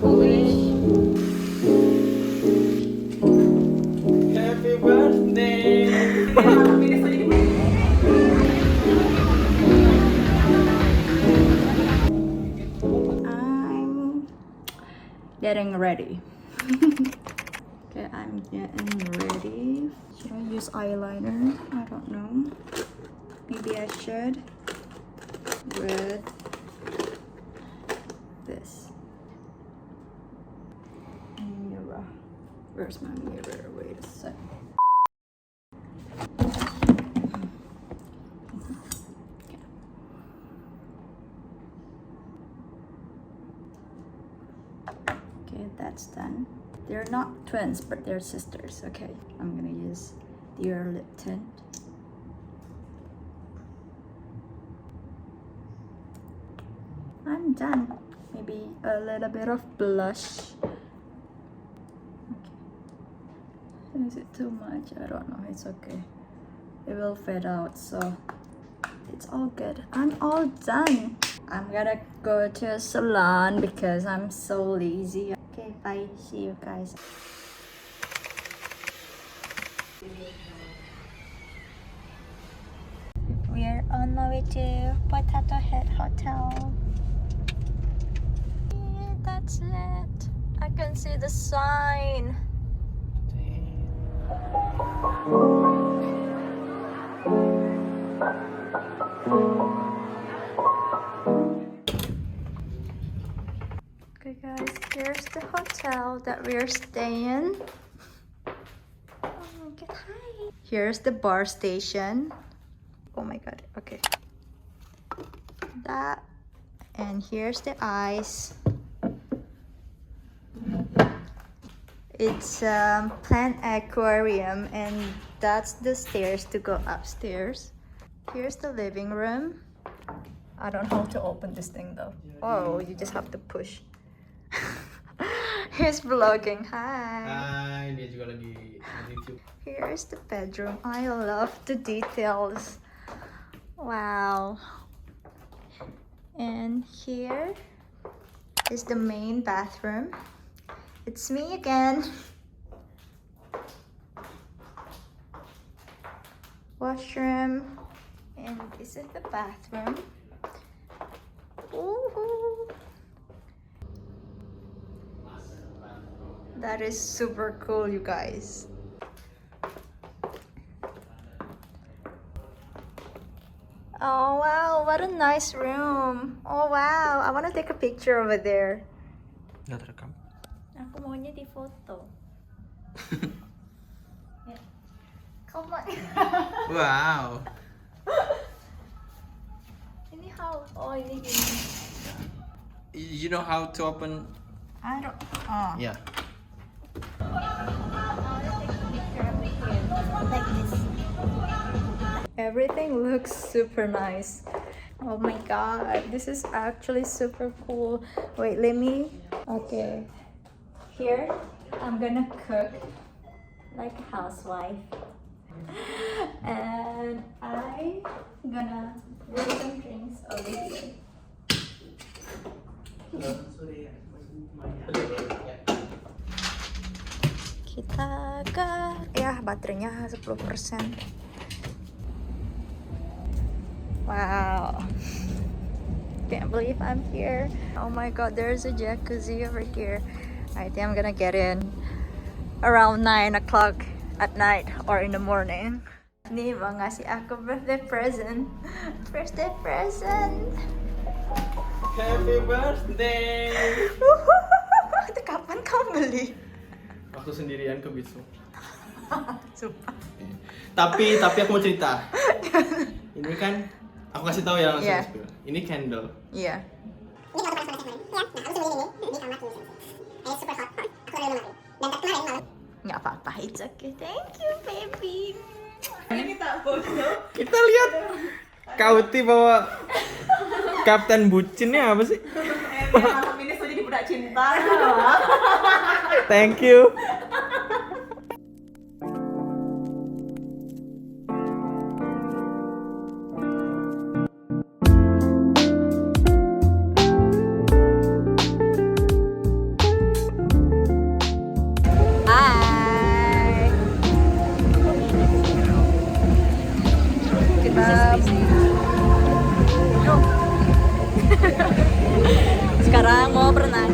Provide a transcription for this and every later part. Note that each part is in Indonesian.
Foolish. Happy birthday. I'm getting ready. Okay, I'm getting ready. Should I use eyeliner? I don't know. Maybe I should. With this mirror. Where's my mirror? Wait a sec. Okay, that's done. They're not twins, but they're sisters. Okay, I'm gonna use their lip tint. I'm done. Maybe a little bit of blush. Okay. Is it too much? I don't know. It's okay. It will fade out, so it's all good. I'm all done. I'm gonna go to a salon because I'm so lazy. Okay, bye. See you guys. We're on my way to Potato Head Hotel. Yeah, that's it. I can see the sign. Okay guys, here's the hotel that we're staying. Oh my god, hi. Here's the bar station. Oh my god, okay. That, and here's the ice. It's plant aquarium, and that's the stairs to go upstairs. Here's the living room. I don't know how to open this thing though. Oh, you just have to push. Here's vlogging. Hi. Hai, dia juga lagi YouTube. Here's the bedroom. I love the details. Wow. And here is the main bathroom. It's me again. Washroom. And this is the bathroom. Ooh. That is super cool, you guys. Oh wow, what a nice room. Oh wow, I want to take a picture over there. Nggak terekam. Aku maunya di foto. Yeah. Come on. Wow. Ini how? Oh ini gini. You know how to open? I don't. Oh. Yeah. I want to take a picture of the kid like this. Everything looks super nice. Oh my god, this is actually super cool. Wait, let me. Okay. Here, I'm gonna cook like a housewife. And I'm gonna bring some drinks over here. Kita ke ya baterainya 10%. Wow. Can't believe I'm here. Oh my god, there's a jacuzzi over here. I think I'm gonna get in around 9 o'clock at night or in the morning. Ini mau ngasih aku birthday present. Birthday present. Happy birthday. Itu kapan kamu beli? Waktu sendirian ke Bisu. Sumpah. Tapi aku mau cerita. Ini kan aku kasih tahu ya langsung. Yeah. Spill. Ini candle. Iya. Nggak apa-apa, it's okay. Thank you, baby. Kita lihat Kauti bawa Kapten Bucinnya apa sih? Malam ini sudah jadi budak cinta. Thank you. sekarang mau berenang.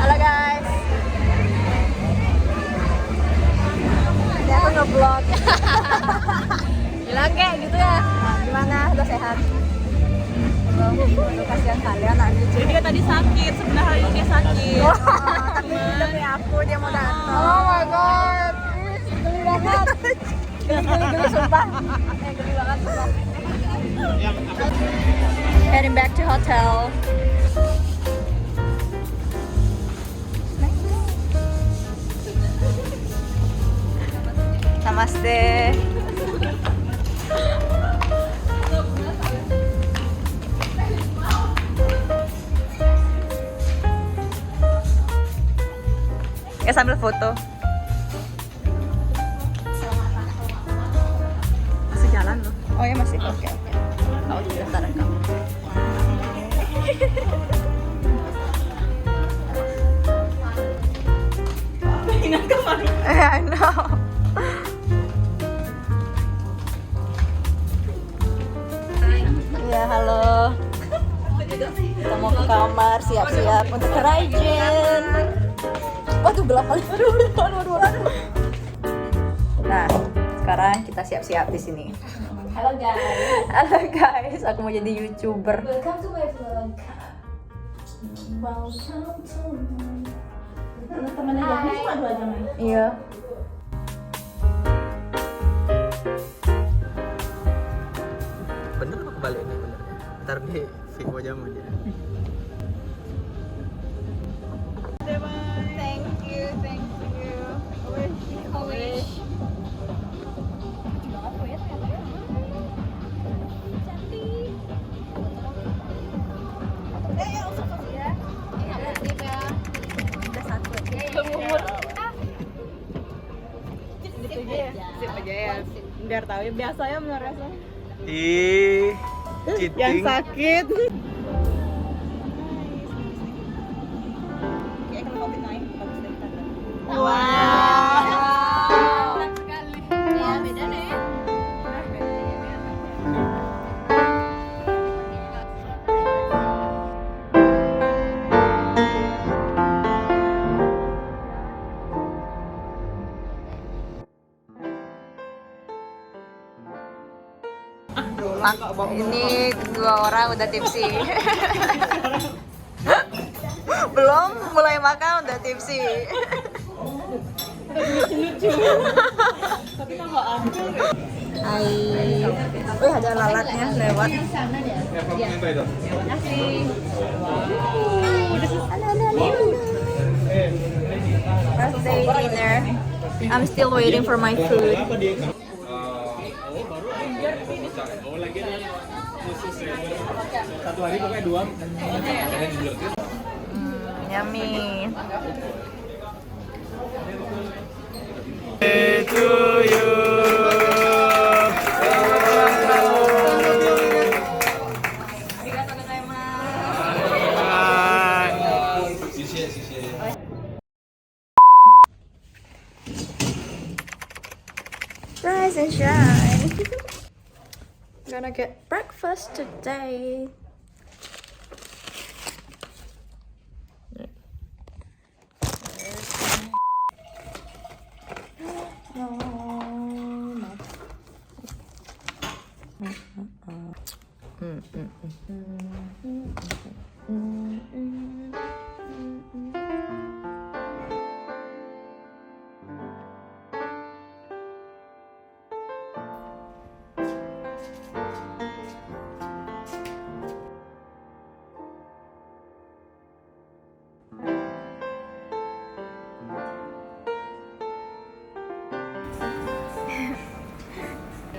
Halo guys. Ini aku nge-vlog. Bilang kayak gitu ya. Nah, gimana? Udah sehat? Belum. Kasihan kalian nanti. Jadi dia tadi sakit, sebenarnya hari ini dia sakit. Tapi demi aku dia mau datang. Oh my god. Geli banget. Geli sumpah. Geli banget sumpah. Heading back to hotel. Namaste. Ya sambil foto. Masih jalan loh. Oh ya masih. Oke. Oh sudah tak rekam. I know. Ya halo. Kita mau ke kamar siap-siap untuk ke Raijin. Waduh gelap kali. Aduh. Nah, sekarang kita siap-siap di sini. Halo guys. Halo guys, aku mau jadi YouTuber. Welcome to my vlog. Welcome to temennya Jahmi cuma 2 jam ya? Iya. Bener apa kebalik nih benernya? Ntar di Vivo jam aja. Thank you. Wish. Sip aja ya. Biar tahu ya biasanya merasa Ih, cheating. yang sakit. Kayak kalau COVID-19 bagus dari tanda. Wow. Sekali. Ya beda deh. Ini 2 orang udah tipsi. Belum mulai makan udah tipsi. Tapi kan nggak ambil. Hai. Wih ada lalatnya lewat. Birthday dinner. I'm still waiting for my food. Satu hari pokoknya 2. Yummy. To you. Rise and shine. Gonna get breakfast today.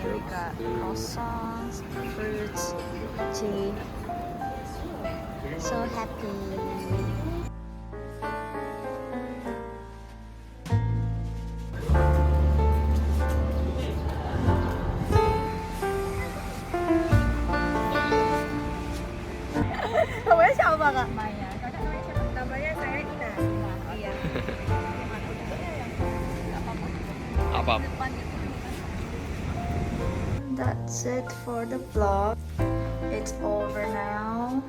We got croissants, fruits, tea. So happy. Namanya siapa kak? Maya. Kakak namanya siapa? Namanya saya Ina. Oh iya. Apa? that's it for the vlog. It's over now.